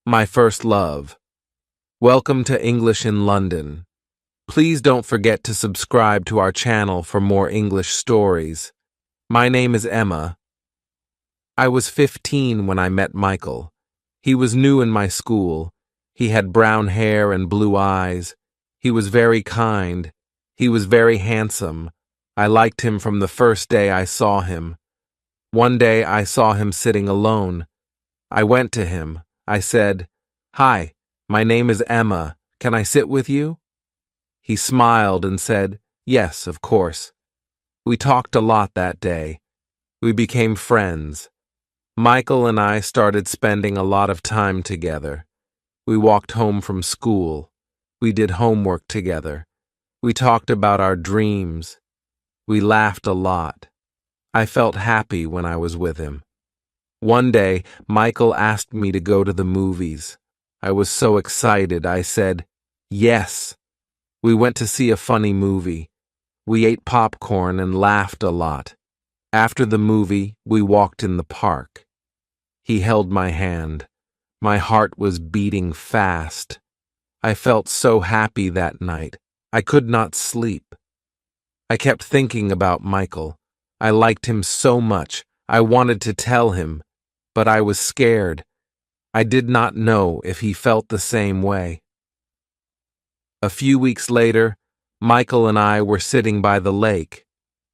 My first love. Welcome to English in London. Please don't forget to subscribe to our channel for more English stories. My name is Emma. I was 15 when I met Michael. He was new in my school. He had brown hair and blue eyes. He was very kind. He was very handsome. I liked him from the first day I saw him. One day I saw him sitting alone. I went to him. I said, "Hi, my name is Emma. Can I sit with you?" He smiled and said, "Yes, of course." We talked a lot that day. We became friends. Michael and I started spending a lot of time together. We walked home from school. We did homework together. We talked about our dreams. We laughed a lot. I felt happy when I was with him. One day, Michael asked me to go to the movies. I was so excited, I said, "Yes." We went to see a funny movie. We ate popcorn and laughed a lot. After the movie, we walked in the park. He held my hand. My heart was beating fast. I felt so happy that night. I could not sleep. I kept thinking about Michael. I liked him so much. I wanted to tell him, but I was scared. I did not know if he felt the same way. A few weeks later, Michael and I were sitting by the lake.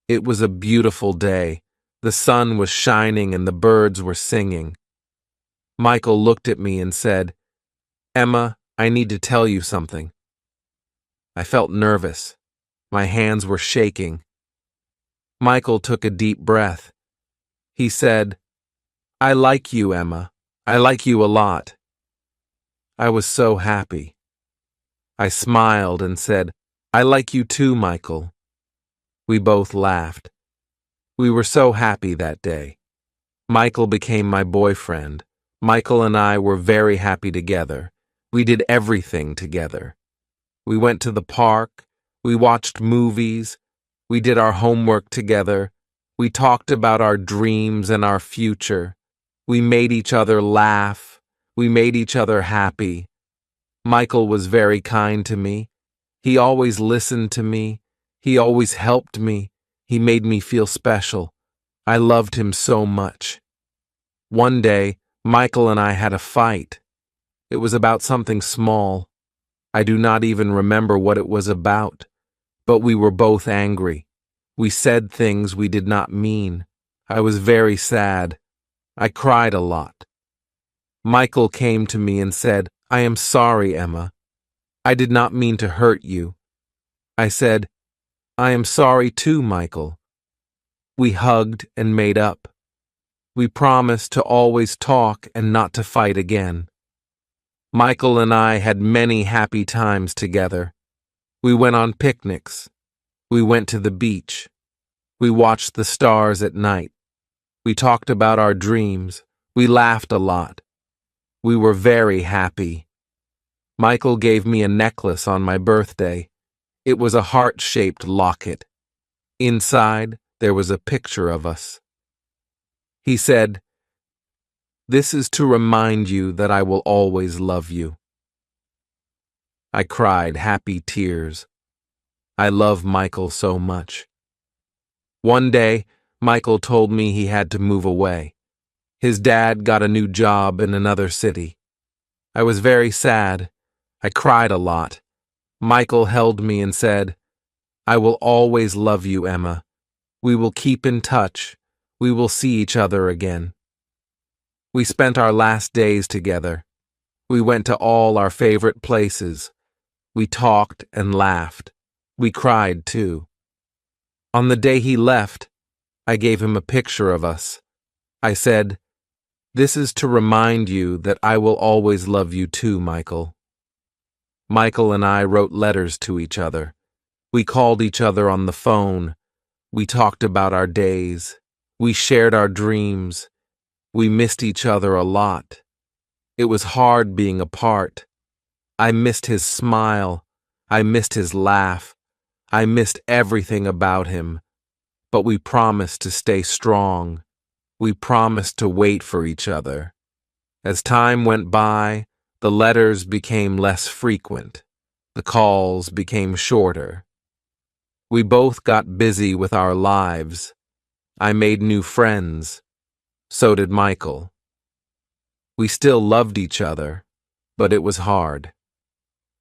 It was a beautiful day. The sun was shining and the birds were singing. Michael looked at me and said, "Emma, I need to tell you something." I felt nervous. My hands were shaking. Michael took a deep breath. He said, "I like you, Emma. I like you a lot." I was so happy. I smiled and said, "I like you too, Michael." We both laughed. We were so happy that day. Michael became my boyfriend. Michael and I were very happy together. We did everything together. We went to the park. We watched movies. We did our homework together. We talked about our dreams and our future. We made each other laugh. We made each other happy. Michael was very kind to me. He always listened to me. He always helped me. He made me feel special. I loved him so much. One day, Michael and I had a fight. It was about something small. I do not even remember what it was about, but we were both angry. We said things we did not mean. I was very sad. I cried a lot. Michael came to me and said, "I am sorry, Emma. I did not mean to hurt you." I said, "I am sorry too, Michael." We hugged and made up. We promised to always talk and not to fight again. Michael and I had many happy times together. We went on picnics. We went to the beach. We watched the stars at night. We talked about our dreams. We laughed a lot. We were very happy. Michael gave me a necklace on my birthday. It was a heart-shaped locket. Inside, there was a picture of us. He said, "This is to remind you that I will always love you." I cried happy tears. I love Michael so much. One day, Michael told me he had to move away. His dad got a new job in another city. I was very sad. I cried a lot. Michael held me and said, "I will always love you, Emma. We will keep in touch. We will see each other again." We spent our last days together. We went to all our favorite places. We talked and laughed. We cried too. On the day he left, I gave him a picture of us. I said, "This is to remind you that I will always love you too, Michael." Michael and I wrote letters to each other. We called each other on the phone. We talked about our days. We shared our dreams. We missed each other a lot. It was hard being apart. I missed his smile. I missed his laugh. I missed everything about him. But we promised to stay strong. We promised to wait for each other. As time went by, The letters became less frequent. The calls became shorter. We both got busy with our lives. I made new friends. So did Michael. We still loved each other, but it was hard.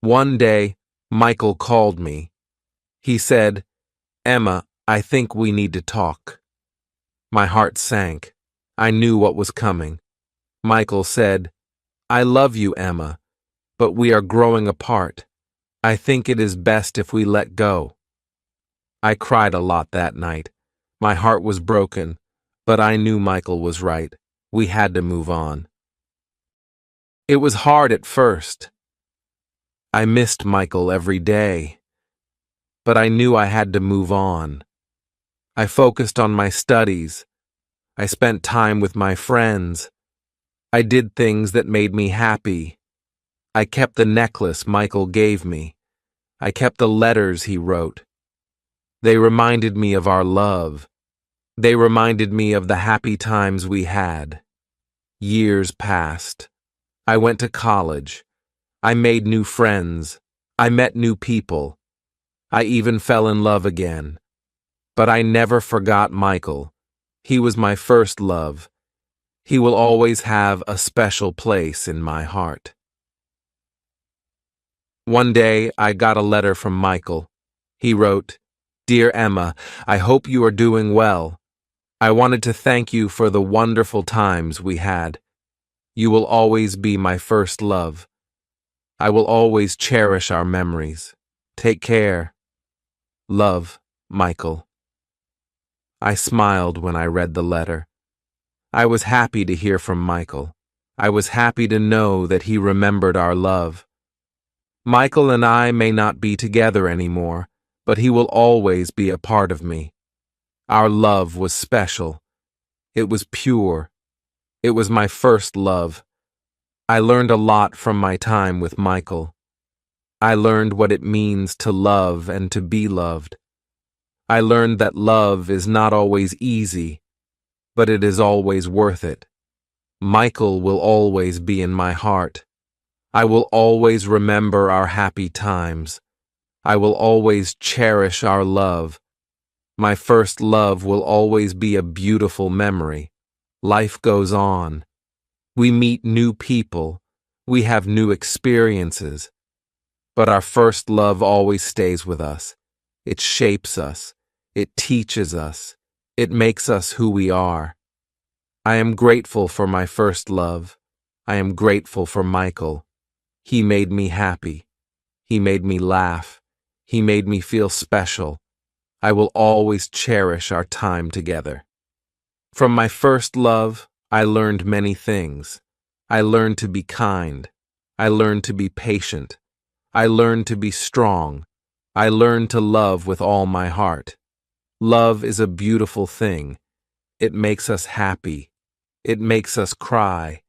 One day, Michael called me. He said, "Emma, I think we need to talk." My heart sank. I knew what was coming. Michael said, "I love you, Emma, but we are growing apart. I think it is best if we let go." I cried a lot that night. My heart was broken, but I knew Michael was right. We had to move on. It was hard at first. I missed Michael every day, but I knew I had to move on. I focused on my studies. I spent time with my friends. I did things that made me happy. I kept the necklace Michael gave me. I kept the letters he wrote. They reminded me of our love. They reminded me of the happy times we had. Years passed. I went to college. I made new friends. I met new people. I even fell in love again. But I never forgot Michael. He was my first love. He will always have a special place in my heart. One day, I got a letter from Michael. He wrote, "Dear Emma, I hope you are doing well. I wanted to thank you for the wonderful times we had. You will always be my first love. I will always cherish our memories. Take care. Love, Michael." I smiled when I read the letter. I was happy to hear from Michael. I was happy to know that he remembered our love. Michael and I may not be together anymore, but he will always be a part of me. Our love was special. It was pure. It was my first love. I learned a lot from my time with Michael. I learned what it means to love and to be loved. I learned that love is not always easy, but it is always worth it. Michael will always be in my heart. I will always remember our happy times. I will always cherish our love. My first love will always be a beautiful memory. Life goes on. We meet new people. We have new experiences. But our first love always stays with us. It shapes us. It teaches us. It makes us who we are. I am grateful for my first love. I am grateful for Michael. He made me happy. He made me laugh. He made me feel special. I will always cherish our time together. From my first love, I learned many things. I learned to be kind. I learned to be patient. I learned to be strong. I learned to love with all my heart. Love is a beautiful thing. It makes us happy. It makes us cry.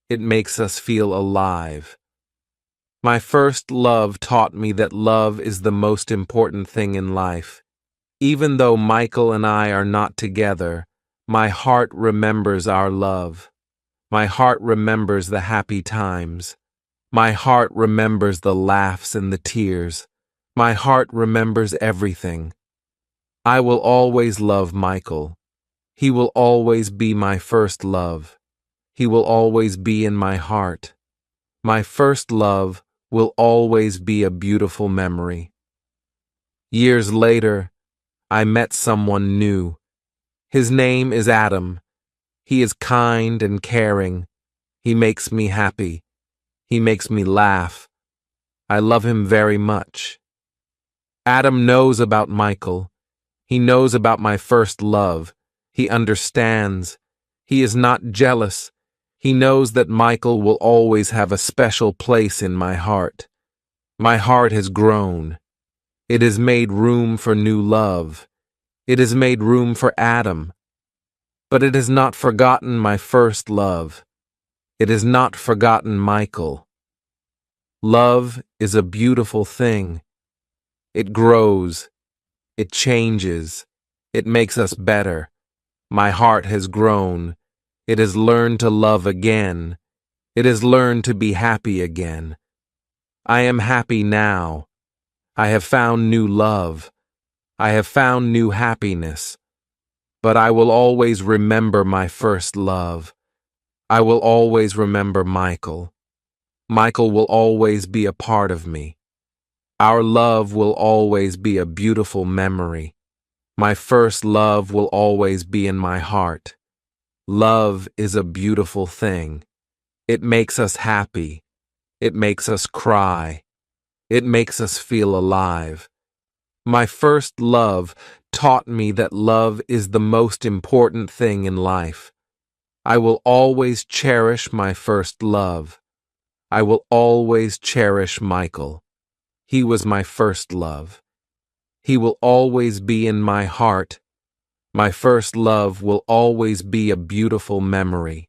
It makes us feel alive. My first love taught me that love is the most important thing in life. Even though Michael and I are not together, my heart remembers our love. My heart remembers the happy times. My heart remembers the laughs and the tears. My heart remembers everything. I will always love Michael. He will always be my first love. He will always be in my heart. My first love will always be a beautiful memory. Years later, I met someone new. His name is Adam. He is kind and caring. He makes me happy. He makes me laugh. I love him very much. Adam knows about Michael. He knows about my first love. He understands. He is not jealous. He knows that Michael will always have a special place in my heart. My heart has grown. It has made room for new love. It has made room for Adam. But it has not forgotten my first love. It has not forgotten Michael. Love is a beautiful thing. It grows. It changes. It makes us better. My heart has grown. It has learned to love again. It has learned to be happy again. I am happy now. I have found new love. I have found new happiness. But I will always remember my first love. I will always remember Michael. Michael will always be a part of me. Our love will always be a beautiful memory. My first love will always be in my heart. Love is a beautiful thing. It makes us happy. It makes us cry. It makes us feel alive. My first love taught me that love is the most important thing in life. I will always cherish my first love. I will always cherish Michael. He was my first love. He will always be in my heart. My first love will always be a beautiful memory.